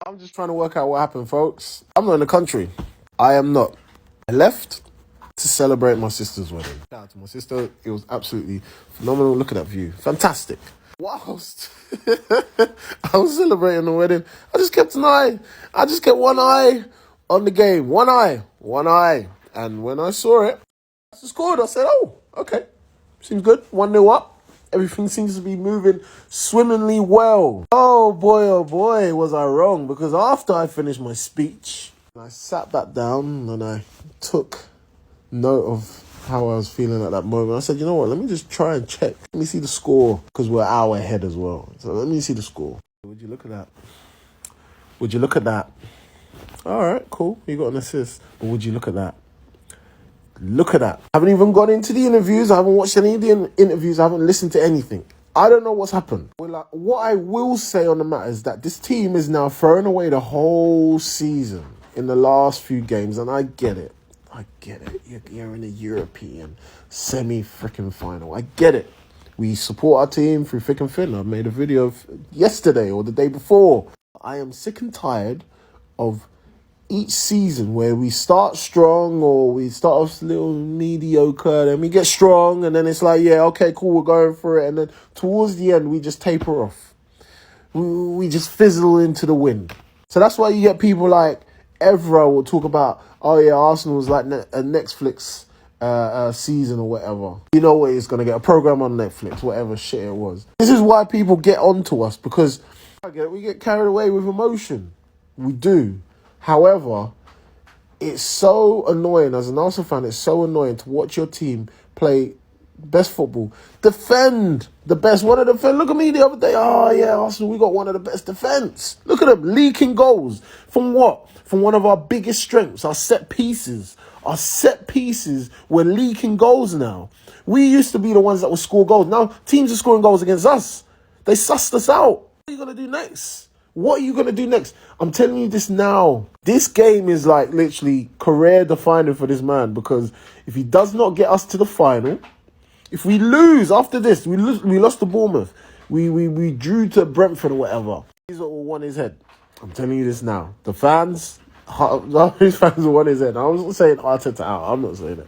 I'm just trying to work out what happened, folks. I'm not in the country. I am not. I left to celebrate my sister's wedding. Shout out to my sister. It was absolutely phenomenal. Look at that view. Fantastic. Whilst I was celebrating the wedding, I just kept an eye. I just kept one eye on the game. One eye. One eye. And when I saw it, I scored. I said, oh, okay. Seems good. 1-0 up. Everything seems to be moving swimmingly well. Oh boy, was I wrong. Because after I finished my speech, I sat back down and I took note of how I was feeling at that moment. I said, you know what, let me just try and check. Let me see the score, because we're an hour ahead as well. So let me see the score. Would you look at that? Would you look at that? All right, cool. You got an assist. But would you look at that? Look at that. I haven't even gone into the interviews. I haven't watched any of the interviews. I haven't listened to anything. I don't know what's happened. Well, what I will say on the matter is that this team is now throwing away the whole season in the last few games, and I get it. I get it. You're in a European semi-freaking final. I get it. We support our team through thick and thin. I made a video yesterday or the day before. I am sick and tired of each season where we start strong or we start off a little mediocre, then we get strong, and then it's like, yeah, okay, cool, we're going for it. And then towards the end, we just taper off. We just fizzle into the wind. So that's why you get people like Evra will talk about, oh yeah, Arsenal was like a Netflix season or whatever. You know what, it's going to get a program on Netflix, whatever shit it was. This is why people get onto us, because we get carried away with emotion. We do. However, it's so annoying, as an Arsenal fan, it's so annoying to watch your team play best football. Defend the best. One of the defend. Look at me the other day. Oh, yeah, Arsenal, we got one of the best defence. Look at them, leaking goals. From what? From one of our biggest strengths, our set pieces. Our set pieces, we're leaking goals now. We used to be the ones that would score goals. Now, teams are scoring goals against us. They sussed us out. What are you going to do next? What are you going to do next? I'm telling you this now. This game is like literally career defining for this man, because if he does not get us to the final, if we lose after this, we lost to Bournemouth, we drew to Brentford or whatever, he's all won his head. I'm telling you this now. The fans, his fans will won his head. I'm not saying Arteta out. I'm not saying it.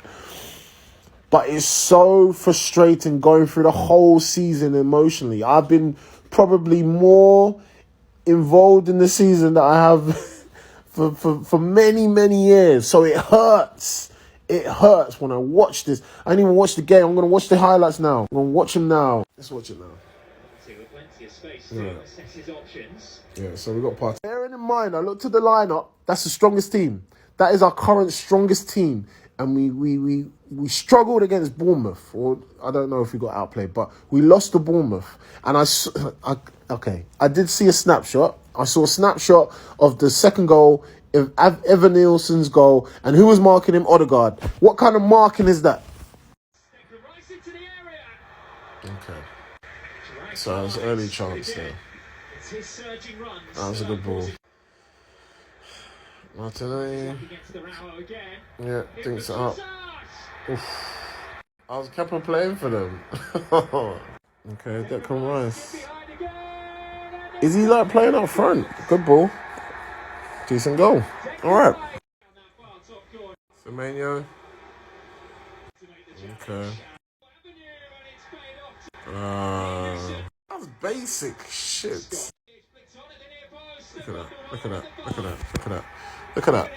But it's so frustrating going through the whole season emotionally. I've been probably more involved in the season that I have for many years. So it hurts. It hurts when I watch this. I didn't even watch the game. I'm going to watch the highlights now. I'm going to watch them now. Let's watch it now. Yeah, so we got parts. Bearing in mind, I looked at the lineup. That's the strongest team. That is our current strongest team. And we struggled against Bournemouth. Or I don't know if we got outplayed, but we lost to Bournemouth. And I did see a snapshot. I saw a snapshot of the second goal, Evan Nielsen's goal. And who was marking him? Odegaard. What kind of marking is that? Okay. So it was an early chance there. That was a good ball. Martinelli. Yeah, thinks it up. Oof. I was kept on playing for them. Okay, Declan Rice. Is he like playing up front? Good ball. Decent goal. Alright. Semenyo. Okay. That was basic shit. Look at that. Look at that. Look at that. Look at that. Look at that.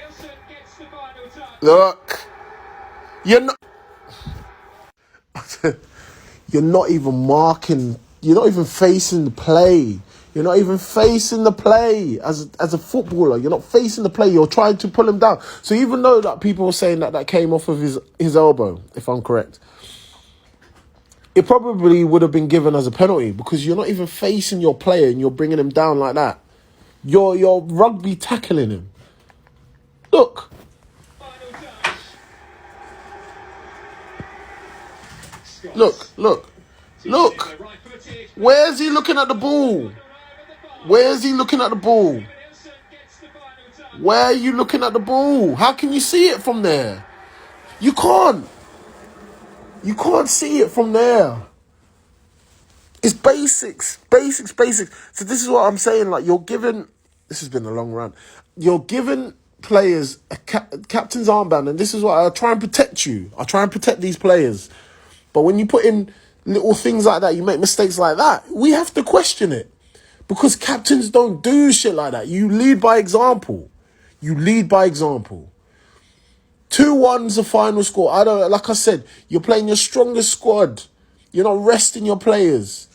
Look. You're not even marking. You're not even facing the play. You're not even facing the play as a footballer. You're not facing the play. You're trying to pull him down. So even though that people were saying that came off of his elbow, if I'm correct, it probably would have been given as a penalty, because you're not even facing your player and you're bringing him down like that. You're rugby tackling him. Look. Look. Where's he looking at the ball? Where's he looking at the ball? Where are you looking at the ball? How can you see it from there? You can't. You can't see it from there. It's basics. So this is what I'm saying. Like, you're giving This has been a long run. You're giving players a captain's armband, and this is what I try and protect you. I try and protect these players. But when you put in little things like that, you make mistakes like that, we have to question it. Because captains don't do shit like that. You lead by example. You lead by example. 2-1's the final score. Like I said, you're playing your strongest squad. You're not resting your players.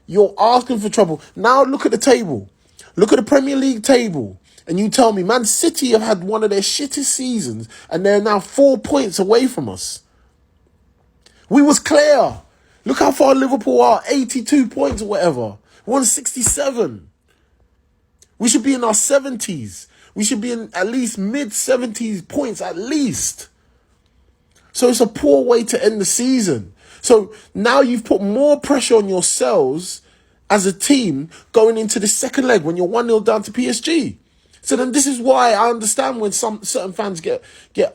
You're asking for trouble. Now look at the table. Look at the Premier League table. And you tell me, Man City have had one of their shittest seasons and they're now 4 points away from us. We was clear. Look how far Liverpool are, 82 points or whatever. 167. We should be in our 70s. We should be in at least mid-70s points at least. So it's a poor way to end the season. So now you've put more pressure on yourselves as a team going into the second leg when you're 1-0 down to PSG. So then this is why I understand when certain fans get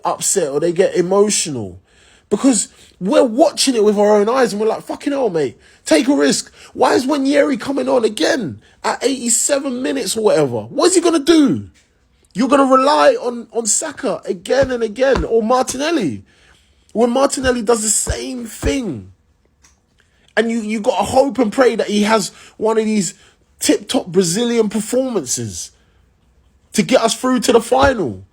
upset or they get emotional. Because we're watching it with our own eyes and we're like, fucking hell, mate, take a risk. Why is Wanyeri coming on again at 87 minutes or whatever? What is he going to do? You're going to rely on Saka again and again, or Martinelli, when Martinelli does the same thing. And you got to hope and pray that he has one of these tip-top Brazilian performances to get us through to the final.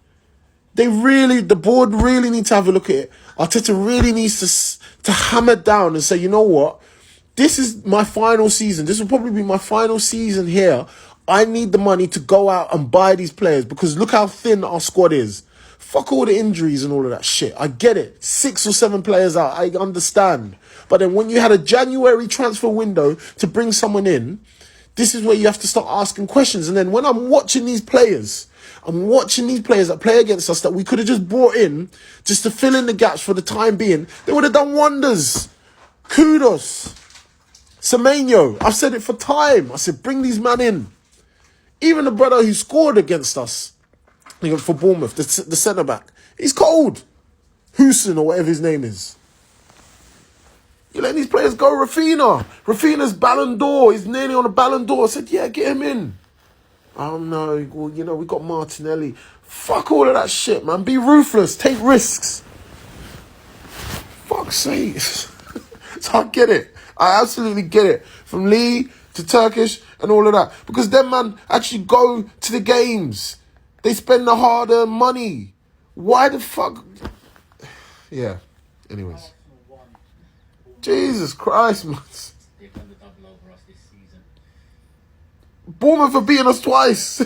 The board really need to have a look at it. Arteta really needs to hammer down and say, you know what? This is my final season. This will probably be my final season here. I need the money to go out and buy these players because look how thin our squad is. Fuck all the injuries and all of that shit. I get it. 6 or 7 players out. I understand. But then when you had a January transfer window to bring someone in, this is where you have to start asking questions. And then when I'm watching these players that play against us that we could have just brought in just to fill in the gaps for the time being, they would have done wonders. Kudos. Semenyo, I've said it for time. I said, bring these men in. Even the brother who scored against us for Bournemouth, the centre-back, he's cold. Houston or whatever his name is. You're letting these players go. Rafinha's Ballon d'Or. He's nearly on a Ballon d'Or. I said, yeah, get him in. Oh, no, well, we got Martinelli. Fuck all of that shit, man. Be ruthless. Take risks. Fuck's sake. So I get it. I absolutely get it. From Lee to Turkish and all of that. Because them, man, actually go to the games. They spend the hard-earned money. Why the fuck? Yeah. Anyways. Jesus Christ, man. Bournemouth have beaten us twice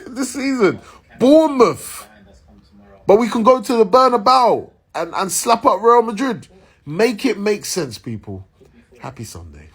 this season. Bournemouth. But we can go to the Bernabeu and slap up Real Madrid. Make it make sense, people. Happy Sunday.